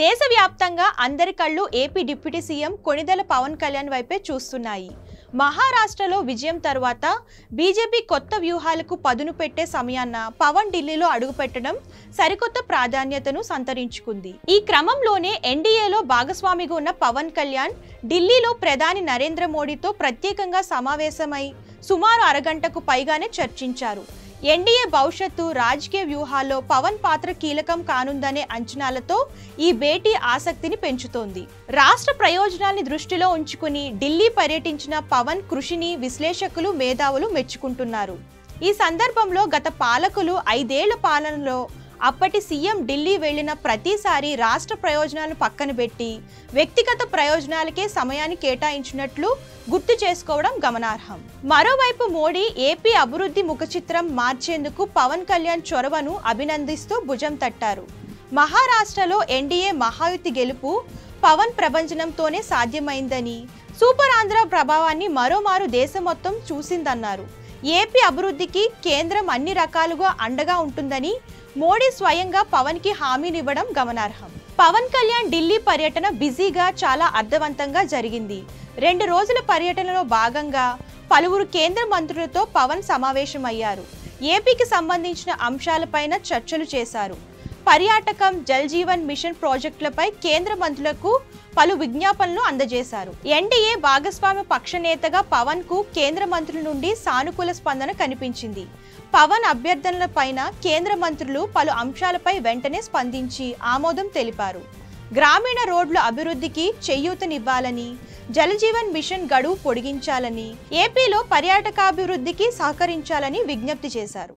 దేశవ్యాప్తంగా అందరి కళ్ళు AP deputy CM Konidela Pawan Kalyan వైపే చూస్తున్నాయి. మహారాష్ట్రలో విజయం తర్వాత బీజేపీ కొత్త వ్యూహాలకు పదును పెట్టే సమయాన పవన్ ఢిల్లీలో అడుగుపెట్టడం సరికొత్త ప్రాధాన్యతను సంతరించుకుంది. ఈ క్రమంలోనే ఎన్డీఏలో భాగస్వామిగా ఉన్న పవన్ కళ్యాణ్ ఢిల్లీలో ప్రధాని నరేంద్ర మోడీతో ప్రత్యేకంగా సమావేశమై సుమారు అరగంటకు పైగానే చర్చించారు. ఎన్డీఏ భవిష్యత్తు రాజకీయ వ్యూహాల్లో పవన్ పాత్ర కీలకం కానుందనే అంచనాలతో ఈ భేటీ ఆసక్తిని పెంచుతోంది. రాష్ట్ర ప్రయోజనాల్ని దృష్టిలో ఉంచుకుని ఢిల్లీ పర్యటించిన పవన్ కృషిని విశ్లేషకులు, మేధావులు మెచ్చుకుంటున్నారు. ఈ సందర్భంలో గత పాలకులు 5 ఏళ్ల పాలనలో అప్పటి సీఎం ఢిల్లీ వెళ్లిన ప్రతిసారి రాష్ట్ర ప్రయోజనాలను పక్కన పెట్టి వ్యక్తిగత ప్రయోజనాలకే సమయాన్ని కేటాయించినట్లు గుర్తు చేసుకోవడం గమనార్హం. మరోవైపు మోడీ ఏపీ అభివృద్ధి ముఖచిత్రం మార్చేందుకు పవన్ కళ్యాణ్ చొరవను అభినందిస్తూ భుజం తట్టారు. మహారాష్ట్రలో ఎన్డీఏ మహాయుతి గెలుపు పవన్ ప్రభంజనంతోనే సాధ్యమైందని, సూపర్ ఆంధ్ర ప్రభావాన్ని మరోమారు దేశం మొత్తం చూసిందన్నారు. ఏపీ అభివృద్ధికి కేంద్రం అన్ని రకాలుగా అండగా ఉంటుందని మోడీ స్వయంగా పవన్ కి హామీనివ్వడం గమనార్హం. పవన్ కళ్యాణ్ ఢిల్లీ పర్యటన బిజీగా, చాలా అర్థవంతంగా జరిగింది. 2 రోజుల పర్యటనలో భాగంగా పలువురు కేంద్ర మంత్రులతో పవన్ సమావేశమయ్యారు. ఏపీకి సంబంధించిన అంశాలపైన చర్చలు చేశారు. పర్యాటకం, జల్ జీవన్ మిషన్ ప్రాజెక్టులపై కేంద్ర మంత్రులకు పలు విజ్ఞాపనలు అందజేశారు. ఎన్డీఏ భాగస్వామ్య పక్ష నేతగా పవన్ కు కేంద్ర మంత్రుల నుండి సానుకూల స్పందన కనిపించింది. పవన్ అభ్యర్థనలపైన కేంద్ర మంత్రులు పలు అంశాలపై వెంటనే స్పందించి ఆమోదం తెలిపారు. గ్రామీణ రోడ్ల అభివృద్ధికి చేయూతనివ్వాలని, జల్ జీవన్ మిషన్ గడువు పొడిగించాలని, ఏపీలో పర్యాటకాభివృద్ధికి సహకరించాలని విజ్ఞప్తి చేశారు.